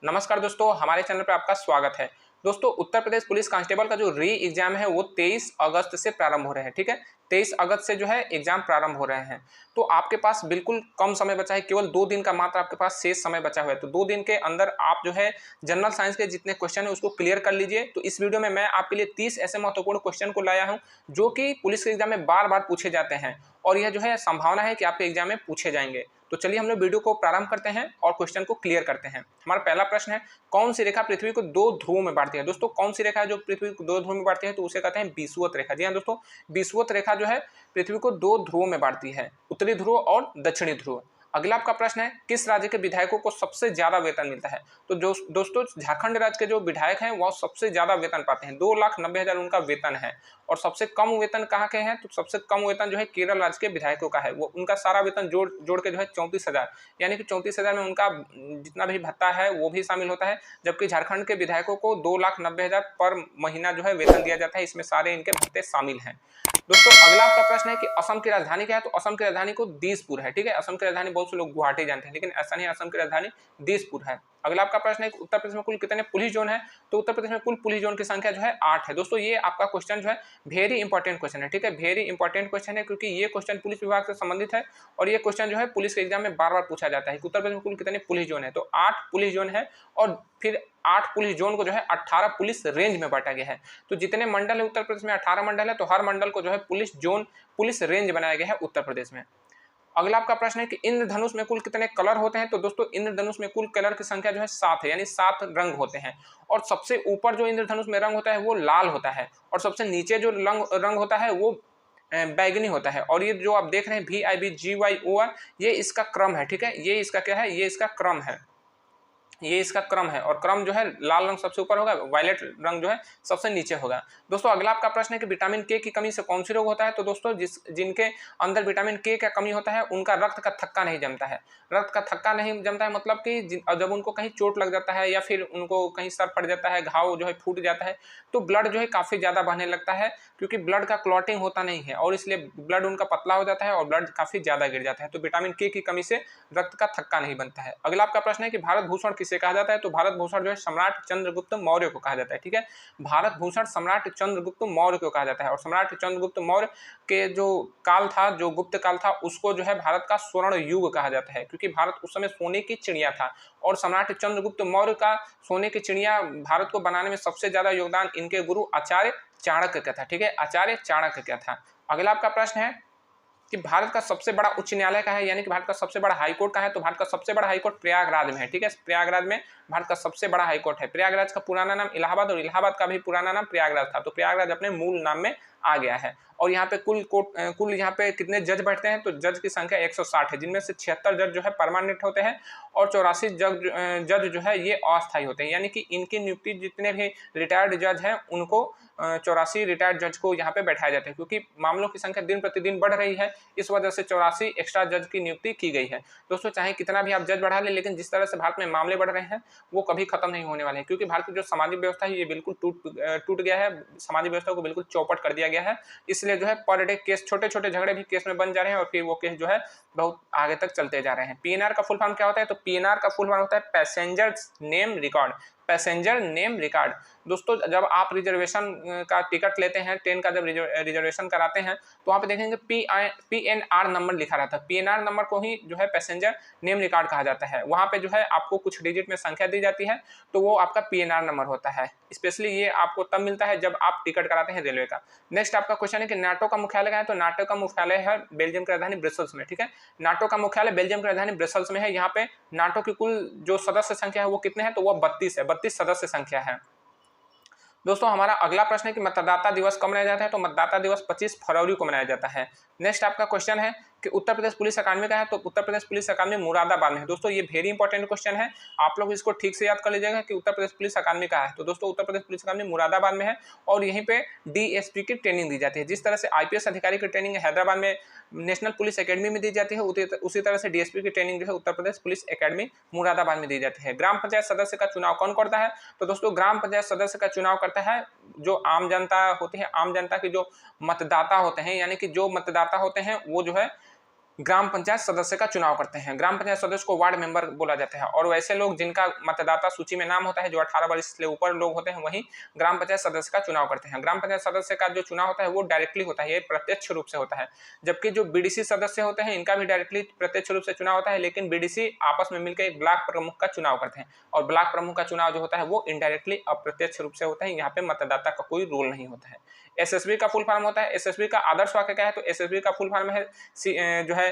नमस्कार दोस्तों, हमारे चैनल पर आपका स्वागत है। दोस्तों, उत्तर प्रदेश पुलिस कांस्टेबल का जो री एग्जाम है वो 23 अगस्त से प्रारंभ हो रहे हैं। ठीक है, 23 अगस्त से जो है एग्जाम प्रारंभ हो रहे हैं। तो आपके पास बिल्कुल कम समय बचा है, केवल 2 दिन का मात्र आपके पास शेष समय बचा हुआ है। तो 2 दिन के अंदर आप जो है जनरल साइंस के जितने क्वेश्चन है उसको क्लियर कर लीजिए। तो इस वीडियो में मैं आपके लिए 30 ऐसे महत्वपूर्ण क्वेश्चन को लाया हूँ जो कि पुलिस के एग्जाम में बार बार पूछे जाते हैं और यह जो है संभावना है कि आपके एग्जाम में पूछे जाएंगे। तो चलिए हम लोग वीडियो को प्रारंभ करते हैं और क्वेश्चन को क्लियर करते हैं। हमारा पहला प्रश्न है, कौन सी रेखा पृथ्वी को 2 ध्रुवों में बांटती है? दोस्तों, कौन सी रेखा है जो पृथ्वी को 2 ध्रुवों में बांटती है? तो उसे कहते हैं विषुवत रेखा। जी हाँ दोस्तों, विषुवत रेखा जो है पृथ्वी को 2 ध्रुवों में बांटती है, उत्तरी ध्रुव और दक्षिणी ध्रुव। अगला आपका प्रश्न है, किस राज्य के विधायकों को सबसे ज्यादा वेतन मिलता है? तो दोस्तों, झारखंड राज्य के जो विधायक हैं वह सबसे ज्यादा वेतन पाते हैं, 2,90,000 उनका वेतन है। और सबसे कम वेतन कहाँ के हैं? तो सबसे कम वेतन जो है केरल राज्य के विधायकों का है। वो उनका सारा वेतन जोड़ के जो है 34,000, यानी कि 34,000 में उनका जितना भी भत्ता है वो भी शामिल होता है। जबकि झारखंड के विधायकों को 2,90,000 पर महीना जो है वेतन दिया जाता है, इसमें सारे इनके भत्ते शामिल हैं। दोस्तों, अगला आपका प्रश्न है कि असम की राजधानी क्या है? तो असम की राजधानी को दिसपुर है। ठीक है, असम की राजधानी बहुत से लोग गुवाहाटी जानते हैं, लेकिन ऐसा नहीं, असम की राजधानी दिसपुर है। अगला आपका प्रश्न है कि उत्तर प्रदेश में कुल कितने पुलिस जोन है? तो उत्तर प्रदेश में कुल पुलिस जोन की संख्या जो है 8 है। दोस्तों, ये आपका क्वेश्चन जो है वेरी इंपॉर्टेंट क्वेश्चन है। ठीक है, वेरी इंपॉर्टेंट क्वेश्चन है क्योंकि ये क्वेश्चन पुलिस विभाग से संबंधित है और ये क्वेश्चन जो है पुलिस के एग्जाम में बार बार पूछा जाता है कि उत्तर प्रदेश में कुल कितने पुलिस जोन है। तो 8 पुलिस जोन है और फिर 8 पुलिस जोन को जो है 18 पुलिस रेंज में बांटा गया है। तो जितने मंडल है उत्तर प्रदेश में 18 मंडल है, तो हर मंडल को जो है पुलिस जोन, पुलिस रेंज बनाया गया है उत्तर प्रदेश में। अगला आपका प्रश्न है कि इंद्रधनुष में कुल कितने कलर होते हैं? तो दोस्तों, इंद्रधनुष में कुल कलर की संख्या जो है 7 है, यानी 7 रंग होते हैं। और सबसे ऊपर जो इंद्रधनुष में रंग होता है वो लाल होता है और सबसे नीचे जो रंग होता है वो बैगनी होता है। और ये जो आप देख रहे हैं VIVGYOR, ये इसका क्रम है। ठीक है, ये इसका क्या है? ये इसका क्रम है, ये इसका क्रम है। और क्रम जो है लाल रंग सबसे ऊपर होगा, वायलेट रंग जो है सबसे नीचे होगा। दोस्तों, अगला आपका प्रश्न है कि विटामिन के की कमी से कौन सी रोग होता है? तो दोस्तों, जिनके अंदर विटामिन के का कमी होता है उनका रक्त का थक्का नहीं जमता है। रक्त का थक्का नहीं जमता है मतलब कि जब उनको कहीं चोट लग जाता है या फिर उनको कहीं सर फट जाता है, घाव जो है फूट जाता है, तो ब्लड जो है काफी ज्यादा बहने लगता है क्योंकि ब्लड का क्लॉटिंग होता नहीं है और इसलिए ब्लड उनका पतला हो जाता है और ब्लड काफी ज्यादा गिर जाता है। तो विटामिन के की कमी से रक्त का थक्का नहीं बनता है। अगला आपका प्रश्न है कि भारत भूषण किसे कहा जाता है? तो भारत भूषण जो है सम्राट चंद्रगुप्त मौर्य को कहा जाता है। ठीक है, भारत भूषण सम्राट चंद्रगुप्त मौर्य को कहा जाता है। और सम्राट चंद्रगुप्त मौर्य के जो काल था, जो गुप्त काल था, उसको जो है भारत का स्वर्ण युग कहा जाता है क्योंकि भारत उस समय सोने की चिड़िया था। और सम्राट चंद्रगुप्त मौर्य का सोने की चिड़िया भारत को बनाने में सबसे ज्यादा योगदान इनके गुरु आचार्य चाणक्य का था। ठीक है, आचार्य चाणक्य का था। अगला आपका प्रश्न है कि भारत का सबसे बड़ा उच्च न्यायालय का है, यानी कि भारत का सबसे बड़ा हाईकोर्ट का है? तो भारत का सबसे बड़ा हाईकोर्ट प्रयागराज में है। ठीक है, प्रयागराज में भारत का सबसे बड़ा हाईकोर्ट है। प्रयागराज का पुराना नाम इलाहाबाद और इलाहाबाद का भी पुराना नाम प्रयागराज था। तो प्रयागराज अपने मूल नाम में आ गया है। और यहाँ पे कुल यहाँ पे कितने जज बैठते हैं? तो जज की संख्या 160 है, जिनमें से 76 जज जो है परमानेंट होते हैं और 84 जज जो है ये अस्थायी होते हैं, यानी कि इनकी नियुक्ति जितने भी रिटायर्ड जज हैं उनको 84 रिटायर्ड जज को यहाँ पे बैठाया जाता है क्योंकि मामलों की संख्या दिन प्रतिदिन बढ़ रही है, इस वजह से 84 एक्स्ट्रा जज की नियुक्ति की गई है। दोस्तों, चाहे कितना भी आप जज बढ़ा लें, लेकिन जिस तरह से भारत में मामले बढ़ रहे हैं वो कभी खत्म नहीं होने वाले हैं क्योंकि भारत की जो सामाजिक व्यवस्था है ये बिल्कुल टूट गया है, सामाजिक व्यवस्था को बिल्कुल चौपट कर दिया गया है। इसलिए जो है पर डे केस, छोटे छोटे झगड़े भी केस में बन जा रहे हैं और फिर वो केस जो है बहुत आगे तक चलते जा रहे हैं। PNR का फुल फॉर्म क्या होता है? तो PNR का फुल फॉर्म होता है passenger name record, passenger name record. दोस्तों, जब आप रिजर्वेशन का टिकट लेते हैं, ट्रेन का जब रिजर्वेशन कराते हैं तो वहाँ पे देखेंगे PNR नंबर लिखा रहता है। PNR नंबर को ही जो है पैसेंजर नेम रिकॉर्ड कहा जाता है। वहाँ पे जो है आपको कुछ डिजिट में संख्या दी जाती है तो वो आपका PNR नंबर होता है। स्पेशली ये आपको तब मिलता है जब आप टिकट कराते हैं रेलवे का। नेक्स्ट आपका क्वेश्चन है कि नाटो का मुख्यालय कहाँ है? तो नाटो का मुख्यालय है बेल्जियम की राजधानी ब्रसेल्स में। ठीक है, नाटो का मुख्यालय बेल्जियम की राजधानी ब्रसेल्स में है। यहाँ पे नाटो की कुल जो सदस्य संख्या है वो कितने हैं? तो वो 32 है, 32 सदस्य संख्या है। दोस्तों, हमारा अगला प्रश्न है कि मतदाता दिवस कब मनाया जाता है? तो मतदाता दिवस 25 फरवरी को मनाया जाता है। नेक्स्ट आपका क्वेश्चन है कि उत्तर प्रदेश पुलिस अकादमी का है? तो उत्तर प्रदेश पुलिस अकादमी मुरादाबाद में है। दोस्तों, ये वेरी इंपॉर्टेंट क्वेश्चन है, आप लोग इसको ठीक से याद कर लीजिएगा कि उत्तर प्रदेश पुलिस अकादमी का है। तो दोस्तों, उत्तर प्रदेश पुलिस अकादमी मुरादाबाद में है और यहीं पे DSP की ट्रेनिंग दी जाती है। जिस तरह से IPS अधिकारी की ट्रेनिंग हैदराबाद में नेशनल पुलिस एकेडमी में दी जाती है, उसी तरह से DSP की ट्रेनिंग जो है उत्तर प्रदेश पुलिस एकेडमी मुरादाबाद में दी जाती है। ग्राम पंचायत सदस्य का चुनाव कौन करता है? तो दोस्तों, ग्राम पंचायत सदस्य का चुनाव करता है जो आम जनता होती है, आम जनता के जो मतदाता होते हैं, यानी कि जो मतदाता होते हैं वो जो है ग्राम पंचायत सदस्य का चुनाव करते हैं। ग्राम पंचायत सदस्य को वार्ड मेंबर बोला जाता है और वैसे लोग जिनका मतदाता सूची में नाम होता है, जो 18 वर्ष से ऊपर लोग होते हैं, वही ग्राम पंचायत सदस्य का चुनाव करते हैं। ग्राम पंचायत सदस्य का जो चुनाव होता है वो डायरेक्टली होता है, ये प्रत्यक्ष रूप से होता है। जबकि जो बीडीसी सदस्य होते हैं इनका भी डायरेक्टली प्रत्यक्ष रूप से चुनाव होता है, लेकिन बीडीसी आपस में मिलकर एक ब्लॉक प्रमुख का चुनाव करते हैं और ब्लॉक प्रमुख का चुनाव जो होता है वो इनडायरेक्टली अप्रत्यक्ष रूप से होता है। यहाँ पे मतदाता का कोई रोल नहीं होता है। एसएसबी का फुल फॉर्म होता है, एसएसबी का आदर्श वाक्य क्या है, तो एसएसबी का फुल फॉर्म है जो है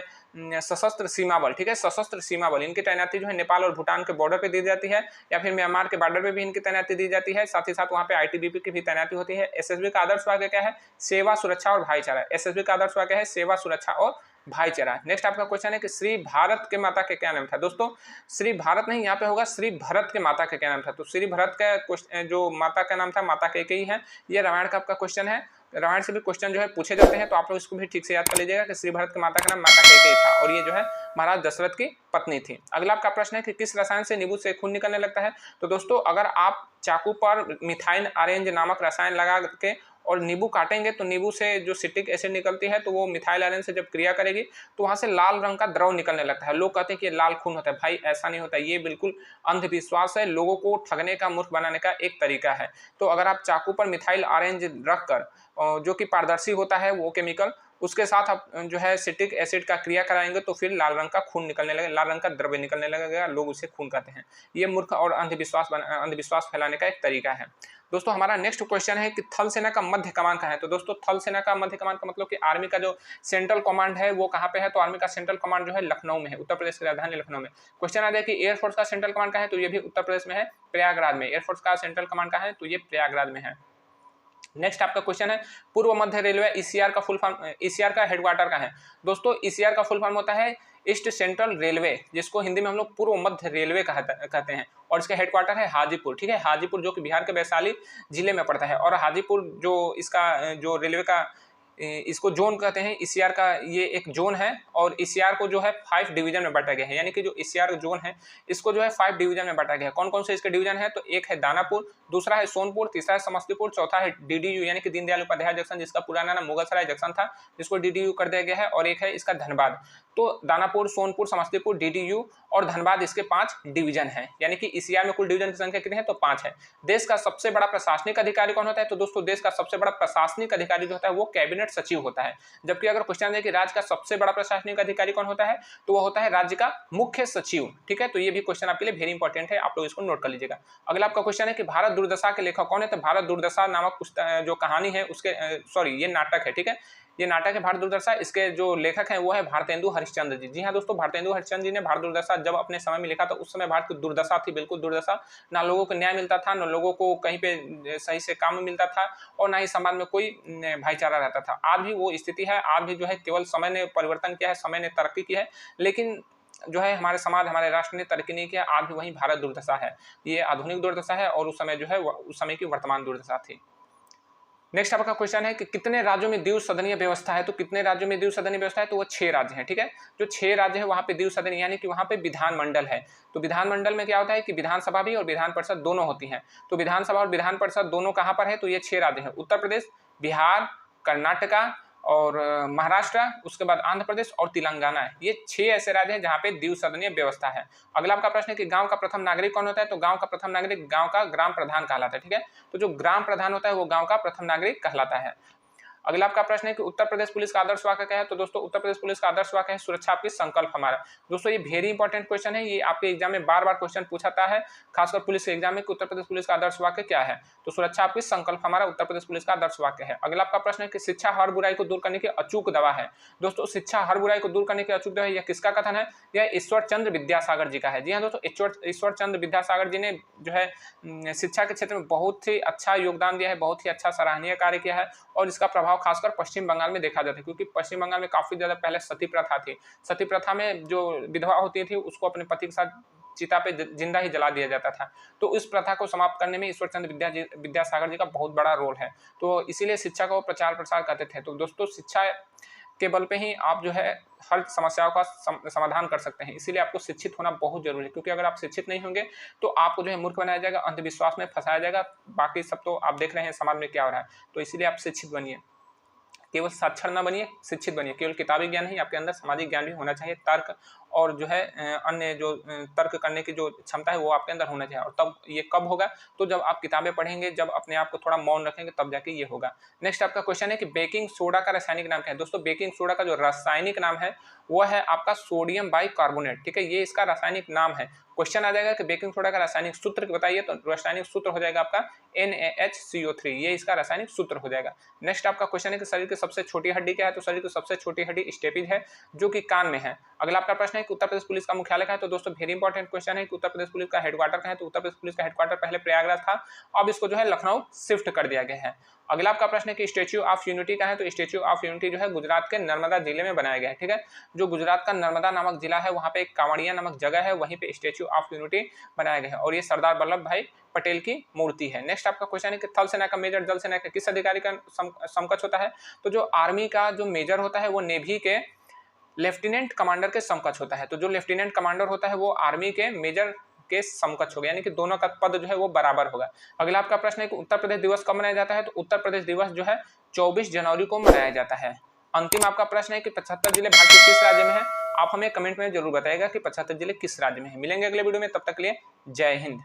सशस्त्र सीमा बल। ठीक है, सशस्त्र सीमा बल, इनकी तैनाती जो है नेपाल और भूटान के बॉर्डर पे दी जाती है या फिर म्यांमार के बॉर्डर पे भी इनकी तैनाती दी जाती है। साथ ही साथ वहाँ पे आईटीबीपी की भी तैनाती होती है। एसएसबी का आदर्श वाक्य क्या है, सेवा सुरक्षा और भाईचारा। एसएसबी का आदर्श वाक्य है सेवा सुरक्षा और भाईचारा। नेक्स्ट आपका क्वेश्चन है कि श्री भारत के माता के क्या नाम था। दोस्तों श्री भारत नहीं, यहाँ पे होगा श्री भरत के माता के क्या नाम था। तो श्री भरत का जो माता का नाम था, माता कैकेयी है। ये रामायण का आपका क्वेश्चन है। रामायण से भी क्वेश्चन जो है पूछे जाते हैं, तो आप लोग इसको भी ठीक से याद कर लीजिएगा कि श्री भरत के माता का नाम माता कैकेयी था और ये जो है महाराज दशरथ की पत्नी थी। अगला आपका प्रश्न है कि किस रसायन से नींबू से खून निकलने लगता है। तो दोस्तों अगर आप चाकू पर मिथाइल ऑरेंज नामक रसायन लगा के और नींबू काटेंगे तो नींबू से जो सिट्रिक एसिड निकलती है, तो वो मिथाइल आयरन से जब क्रिया करेगी तो वहां से लाल रंग का द्रव निकलने लगता है। लोग कहते हैं कि ये लाल खून होता है। भाई ऐसा नहीं होता, ये बिल्कुल अंधविश्वास है, लोगों को ठगने का, मूर्ख बनाने का एक तरीका है। तो अगर आप चाकू पर मिथाइल ऑरेंज रखकर जो कि पारदर्शी होता है वो केमिकल, उसके साथ आप जो है सिट्रिक एसिड का क्रिया कराएंगे तो फिर लाल रंग का खून निकलने लगेगा, लाल रंग का द्रव्य निकलने लगेगा, लोग उसे खून कहते हैं। ये मूर्ख और अंधविश्वास फैलाने का एक तरीका है। दोस्तों हमारा नेक्स्ट क्वेश्चन है कि थल सेना का मध्य कमान कहाँ है। तो दोस्तों थल सेना का मध्य कमान का मतलब कि आर्मी का जो सेंट्रल कमांड है वो कहाँ पे है। तो आर्मी का सेंट्रल कमांड जो है लखनऊ में है, उत्तर प्रदेश की राजधानी लखनऊ में। क्वेश्चन आ जाए कि एयरफोर्स का सेंट्रल कमांड कहाँ है, तो ये भी उत्तर प्रदेश में है, प्रयागराज में। एयरफोर्स का सेंट्रल कमांड कहाँ है, तो ये प्रयागराज में है। नेक्स्ट आपका क्वेश्चन है पूर्व मध्य रेलवे ईसीआर का फुल फॉर्म, ईसीआर का हेडक्वार्टर कहाँ है। दोस्तों ईसीआर का फुल फॉर्म होता है ईस्ट सेंट्रल रेलवे, जिसको हिंदी में हम लोग पूर्व मध्य रेलवे कहते हैं और इसका हेडक्वार्टर है हाजीपुर। ठीक है, हाजीपुर जो कि बिहार के वैशाली जिले में पड़ता है और हाजीपुर जो इसका जो रेलवे का इसको जोन कहते हैं। ईसीआर का ये एक जोन है और ईसीआर को जो है 5 डिवीजन में बांटा गया है, यानी कि जो ईसीआर जोन है इसको जो है 5 डिवीजन में बांटा गया है। कौन कौन से इसके डिवीजन है, तो एक है दानापुर, दूसरा है सोनपुर, तीसरा है समस्तीपुर, चौथा है डीडीयू यानी कि दीनदयाल उपाध्याय जंक्शन, जिसका पुराना नाम मुगलसराय जंक्शन था, जिसको डीडीयू कर दिया गया है, और एक है इसका धनबाद। तो दानापुर, सोनपुर, समस्तीपुर, डीडीयू और धनबाद इसके 5 डिवीजन है, यानी कि ईसीआर में कुल डिवीजन की संख्या कितनी है, तो 5 है। देश का सबसे बड़ा प्रशासनिक अधिकारी कौन होता है, तो दोस्तों देश का सबसे बड़ा प्रशासनिक अधिकारी जो होता है वो कैबिनेट सचिव होता है। जबकि अगर क्वेश्चन है कि राज्य का सबसे बड़ा प्रशासनिक अधिकारी कौन होता है, तो वो होता है राज्य का मुख्य सचिव। ठीक है, तो ये भी क्वेश्चन आपके लिए वेरी इंपॉर्टेंट है, आप लोग इसको नोट कर लीजिएगा। अगला आपका क्वेश्चन है कि भारत दुर्दशा के लेखक कौन है। तो भारत दुर्दशा नामक जो कहानी है उसके ये नाटक है। ठीक है, ये नाटक है भारत दुर्दशा, इसके जो लेखक हैं वो है भारतेंदु हरिश्चंद्र जी। जी हाँ दोस्तों, भारतेंदु हरिश्चंद्र जी ने भारत दुर्दशा जब अपने समय में लिखा था, उस समय भारत की दुर्दशा थी, बिल्कुल दुर्दशा। ना लोगों को न्याय मिलता था, ना लोगों को कहीं पे सही से काम मिलता था और ना ही समाज में कोई भाईचारा रहता था। आज भी वो स्थिति है, आज भी जो है केवल समय ने परिवर्तन किया है, समय ने तरक्की की है, लेकिन जो है हमारे समाज, हमारे राष्ट्र ने तरक्की नहीं किया। आज भी वही भारत दुर्दशा है, ये आधुनिक दुर्दशा है और उस समय जो है उस समय की वर्तमान दुर्दशा थी। नेक्स्ट आपका क्वेश्चन है कि कितने राज्यों में द्विसदनीय व्यवस्था है। तो कितने राज्यों में द्विसदनीय व्यवस्था है, तो वो 6 राज्य हैं। ठीक है, जो 6 राज्य है वहाँ पे द्विसदनीय यानी कि वहाँ पे विधानमंडल है। तो विधानमंडल में क्या होता है कि विधानसभा भी और विधान परिषद दोनों होती हैं। तो विधानसभा और विधान परिषद दोनों कहाँ पर है, तो ये 6 राज्य हैं, उत्तर प्रदेश, बिहार, कर्नाटका और महाराष्ट्र, उसके बाद आंध्र प्रदेश और तेलंगाना है। ये 6 ऐसे राज्य हैं जहाँ पे द्विसदनीय व्यवस्था है। अगला आपका प्रश्न है कि गांव का प्रथम नागरिक कौन होता है। तो गांव का प्रथम नागरिक गांव का ग्राम प्रधान कहलाता है। ठीक है, तो जो ग्राम प्रधान होता है वो गांव का प्रथम नागरिक कहलाता है। अगला आपका प्रश्न है कि उत्तर प्रदेश पुलिस का आदर्श वाक्य क्या है। तो दोस्तों उत्तर प्रदेश पुलिस का आदर्श वाक्य है सुरक्षा आपकी संकल्प हमारा। दोस्तों ये वेरी इंपॉर्टेंट क्वेश्चन है, ये आपके एग्जाम में बार बार क्वेश्चन पूछाता है, खासकर पुलिस के एग्जाम में, कि उत्तर प्रदेश पुलिस का आदर्श वाक्य क्या है। तो सुरक्षा आपकी संकल्प हमारा उत्तर प्रदेश पुलिस का आदर्श वाक्य है। अगला आपका प्रश्न है कि शिक्षा हर बुराई को दूर करने की अचूक दवा है। दोस्तों शिक्षा हर बुराई को दूर करने की अचूक दवा, यह किसका कथन है, यह ईश्वर चंद्र विद्यासागर जी का है। जी हाँ दोस्तों, ईश्वर चंद्र विद्यासागर जी ने जो है शिक्षा के क्षेत्र में बहुत ही अच्छा योगदान दिया है, बहुत ही अच्छा सराहनीय कार्य किया है और इसका प्रभाव खासकर पश्चिम बंगाल में देखा जाता है, क्योंकि पश्चिम बंगाल में काफी ज्यादा पहले सती प्रथा थी। सती प्रथा में जो विधवा होती थी उसको अपने पति के साथ चिता पे जिंदा ही जला दिया जाता था। तो इस प्रथा को समाप्त करने में ईश्वर चंद्र विद्यासागर जी का बहुत बड़ा रोल है। तो इसीलिए शिक्षा को प्रचार प्रसार करते थे। तो दोस्तों शिक्षा के बल पे ही आप जो है हर समस्याओं का समाधान कर सकते हैं। इसीलिए आपको शिक्षित होना बहुत जरूरी है, क्योंकि अगर आप शिक्षित नहीं होंगे तो आपको जो है मूर्ख बनाया जाएगा, अंधविश्वास में फंसाया जाएगा। बाकी सब तो आप देख रहे हैं समाज में क्या हो रहा है, तो इसीलिए आप शिक्षित बनिए। केवल साक्षर न बनिए, शिक्षित बनिए। केवल किताबी ज्ञान नहीं, आपके अंदर सामाजिक ज्ञान भी होना चाहिए, तर्क और जो है अन्य जो तर्क करने की जो क्षमता है वो आपके अंदर होना चाहिए। और तब ये कब होगा, तो जब आप किताबें पढ़ेंगे, जब अपने आप को थोड़ा मौन रखेंगे, तब जाके ये होगा। नेक्स्ट आपका क्वेश्चन है कि बेकिंग सोडा का रासायनिक नाम क्या है। दोस्तों बेकिंग सोडा का जो रासायनिक नाम है वो है आपका सोडियम बाइकार्बोनेट, ठीक है, ये इसका रासायनिक नाम है। क्वेश्चन आ जाएगा कि बेकिंग सोडा का रासायनिक सूत्र बताइए, तो रासायनिक सूत्र हो जाएगा आपका NaHCO3, ये इसका रासायनिक सूत्र हो जाएगा। नेक्स्ट आपका क्वेश्चन है कि शरीर की सबसे छोटी हड्डी क्या है, तो शरीर की सबसे छोटी हड्डी स्टेपिज है, जो कि कान में है। अगला आपका प्रश्न है कि उत्तर प्रदेश पुलिस का मुख्यालय कहाँ है, तो दोस्तों वेरी इंपॉर्टेंट क्वेश्चन है कि उत्तर प्रदेश पुलिस का हेडक्वार्टर कहाँ है, तो उत्तर प्रदेश पुलिस का हेडक्वार्टर पहले प्रयागराज था, अब इसको जो है लखनऊ शिफ्ट कर दिया गया है। अगला आपका प्रश्न है कि स्टैच्यू ऑफ यूनिटी का है, तो स्टैच्यू ऑफ यूनिटी जो है गुजरात के नर्मदा जिले में बनाया गया है, ठीक है, जो गुजरात का नर्मदा नामक जिला है वहाँ पे एक कांवड़िया नामक जगह है, वहीं पे स्टैच्यू ऑफ यूनिटी बनाया गया है, और ये सरदार वल्लभ भाई पटेल की मूर्ति है। नेक्स्ट आपका क्वेश्चन है कि थल सेना का मेजर जल सेना का किस अधिकारी का समकक्ष होता है, तो जो आर्मी का जो मेजर होता है वो नेवी के लेफ्टिनेंट कमांडर के समकक्ष होता है। तो जो लेफ्टिनेंट कमांडर होता है वो आर्मी के मेजर के समकक्ष होगा, यानी कि दोनों का पद जो है वो बराबर होगा। अगला आपका प्रश्न है कि उत्तर प्रदेश दिवस कब मनाया जाता है, तो उत्तर प्रदेश दिवस जो है 24 जनवरी को मनाया जाता है। अंतिम आपका प्रश्न है कि 75 जिले भारत के किस राज्य में है। आप हमें कमेंट में जरूर बताइएगा कि 75 जिले किस राज्य में है। मिलेंगे अगले वीडियो में, तब तक के लिए जय हिंद।